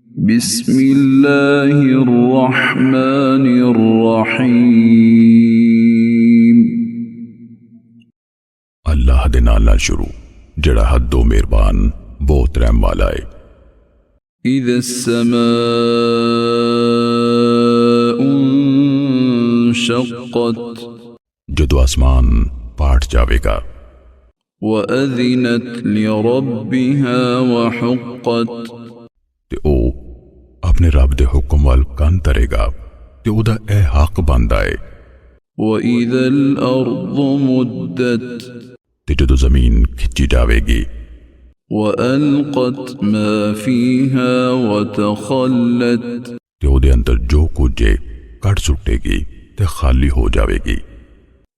بسم اللہ الرحمن الرحیم اللہ دے نال نال شروع جڑا حدو مہربان بہت رحم والا ہے۔ اذا السماء انشقت جدو آسمان پاٹ جاوے گا، وَأَذِنَتْ لِرَبِّهَا وَحُقَّتْ تے او اپنے رب دے حکم وال کان ترے گا تے او دا اے حق بندا ہے۔ وَإِذَا الْأَرْضُ مُدَّتْ تے جدو زمین کھچی جاوے گی، وَأَلْقَتْ مَا فِيهَا وَتَخَلَّتْ تے او دے اندر جو کچھ ہے کٹ سٹے گی تے خالی ہو جاوے گی۔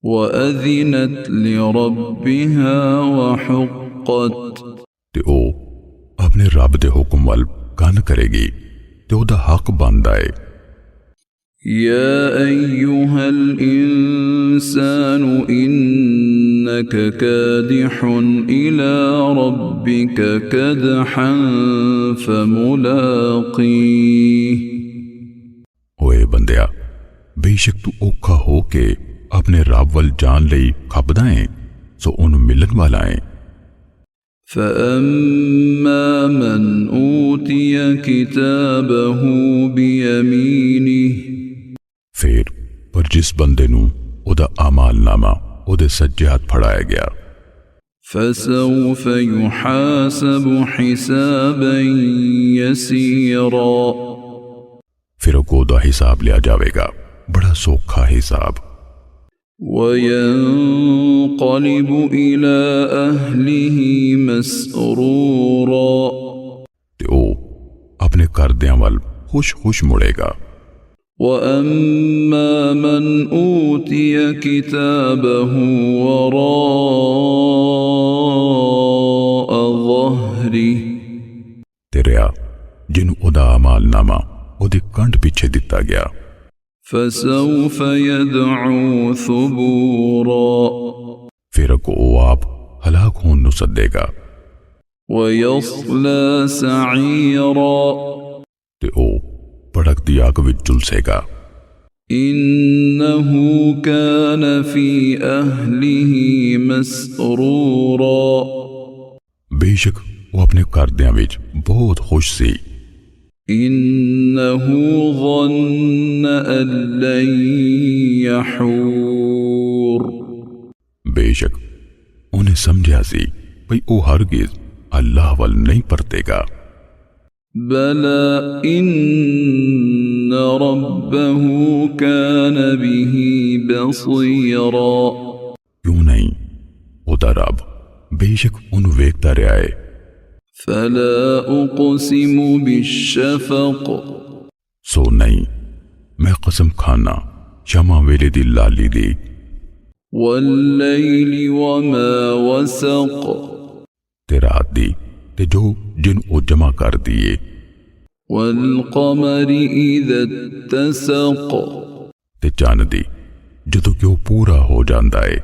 وَأَذِنَتْ لِرَبِّهَا وَحُقَّتْ تے او اپنے رب دے حکم وال کان کرے گی تے او دا حق بندا ہے۔ يا أيها الإنسان إنك كادح إلى ربك كدحا فملاقيه اوے بندیا، بے شک تو اوکھا ہو کے اپنے رب وال جان لئی کھپدا ہے سو انہوں ملن والا ہے۔ فأما من أوتي كتابه بيمينه پھر پر جس بندے نو او دا اعمال نامہ او دے سجے ہاتھ پھڑایا گیا، فسوف يحاسب حسابا يسيرا پھر او دا حساب لیا جاوے گا، بڑا سوکھا حساب۔ وينقلب إلى أهله مسرورا تے او اپنے کردیاں وال خوش خوش مڑے گا۔ وأما من أوتي كتابه وراء ظهره تیریا جنوں او دا اعمال نامہ او دے کنڈ پیچھے دتا گیا، فسوف يدعو ثبورا پھر کو او آپ ہلاک ہون نو سدے گا، ويصلى سعيرا تے او پڑک دی آگ وچ جلسے گا۔ إنه كان في أهله مسرورا بے شک وہ اپنے کردیاں وچ بہت خوش سی۔ إنه ظن أن لن يحور بے شک انہیں سمجھا سی بھئی او ہرگز اللہ وال نہیں پرتے گا۔ بلى إن ربه كان به بصيرا کیوں نہیں، او دا رب بے شک انہوں ویکھتا رہا ہے۔ فلا أقسم بالشفق سو نہیں، میں قسم کھانا شمع ویلے دی لالی دی، والليل وما وسق تے رات دی تے جو جن او جمع کر دیے، والقمر إذا اتسق تے چاند دی جدو کہ وہ پورا ہو جاندا ہے۔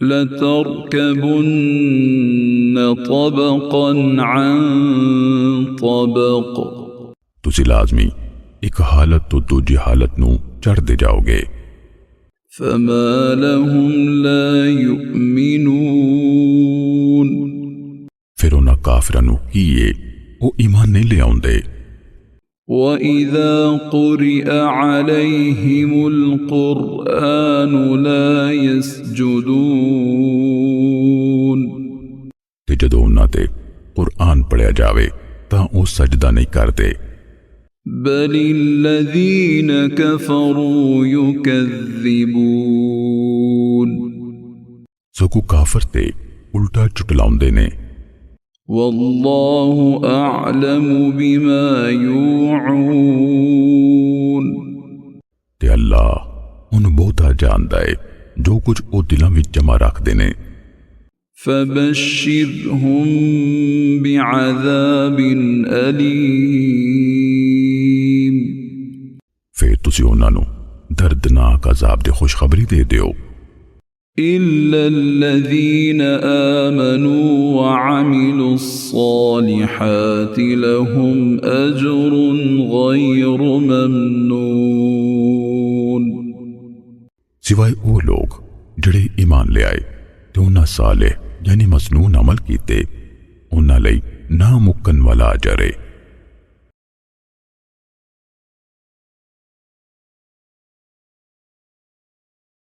لتركبن طبقا عن طبق تسی لازمی ایک حالت تو دوجی حالت نو چڑھ دے جاؤ گے۔ فما لهم لا يؤمنون پھر انہاں کافرانو کیے وہ ایمان نہیں لے آؤندے۔ وَإِذَا قُرِئَ عَلَيْهِمُ الْقُرْآنُ لَا يَسْجُدُونَ تے جدو انہاں تے قرآن پڑھیا جاوے تاں وہ سجدہ نہیں کردے، بَلِ الَّذِينَ كَفَرُوا يُكَذِّبُونَ سگو کافر تے الٹا چٹلاؤندے نے۔ وَاللَّهُ أَعْلَمُ بِمَا يُوعُونَ تے اللہ انہوں بہتا جاندا ہے جو کچھ او دلاں وچ جمع رکھ دینے۔ فَبَشِّرْهُم بِعَذَابٍ أَلِيمٍ پھر تسی انہاں نو دردناک عذاب دے خوشخبری دے دیو۔ إلا الذين آمنوا وعملوا الصالحات لهم أجر غير ممنون سوائے وہ لوگ جڑے ایمان لے آئے تے انہاں صالح یعنی مسنون عمل کیتے انہاں لئی نہ مکن والا اجر ہے